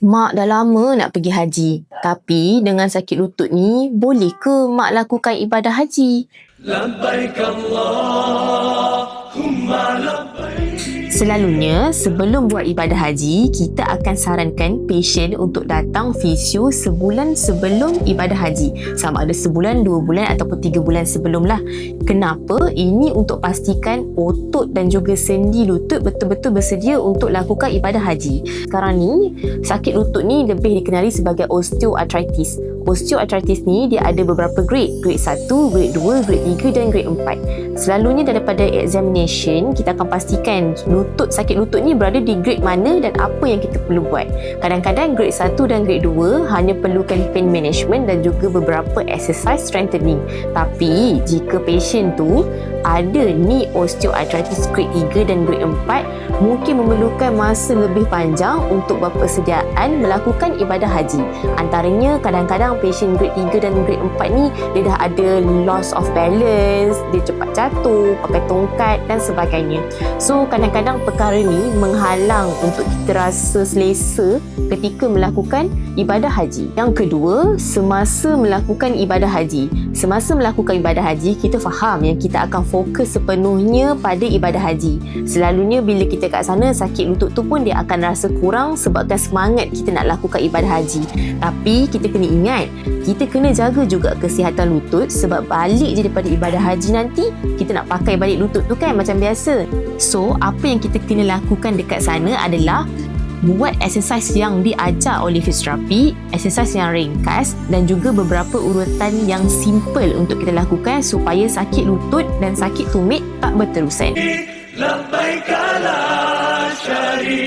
Mak dah lama nak pergi haji. Tapi dengan sakit lutut ni, boleh ke mak lakukan ibadah haji? Labbaik Allahumma labbaik. Selalunya, sebelum buat ibadah haji, kita akan sarankan pasien untuk datang fisio sebulan sebelum ibadah haji. Sama ada sebulan, 2 bulan ataupun 3 bulan sebelum lah. Kenapa? Ini untuk pastikan otot dan juga sendi lutut betul-betul bersedia untuk lakukan ibadah haji. Sekarang ni, sakit lutut ni lebih dikenali sebagai osteoarthritis. Osteoarthritis ni dia ada beberapa grade. Grade 1, grade 2, grade 3 dan grade 4. Selalunya daripada examination, kita akan pastikan sakit lutut ni berada di grade mana dan apa yang kita perlu buat. Kadang-kadang grade 1 dan grade 2 hanya perlukan pain management dan juga beberapa exercise strengthening. Tapi jika patient tu ada ni osteoarthritis grade 3 dan grade 4, mungkin memerlukan masa lebih panjang untuk berpersediaan melakukan ibadah haji. Antaranya kadang-kadang patient grade 3 dan grade 4 ni dia dah ada loss of balance, dia cepat jatuh, pakai tongkat dan sebagainya. So kadang-kadang perkara ni menghalang untuk kita rasa selesa ketika melakukan ibadah haji. Yang kedua, semasa melakukan ibadah haji. Semasa melakukan ibadah haji, kita faham yang kita akan fokus sepenuhnya pada ibadah haji. Selalunya bila kita kat sana, sakit lutut tu pun dia akan rasa kurang sebabkan semangat kita nak lakukan ibadah haji. Tapi kita kena ingat, kita kena jaga juga kesihatan lutut sebab balik je daripada ibadah haji nanti, kita nak pakai balik lutut tu kan macam biasa. So, apa yang kita kena lakukan dekat sana adalah buat exercise yang diajar oleh fisioterapi, exercise yang ringkas dan juga beberapa urutan yang simple untuk kita lakukan supaya sakit lutut dan sakit tumit tak berterusan. Labbaik la syarika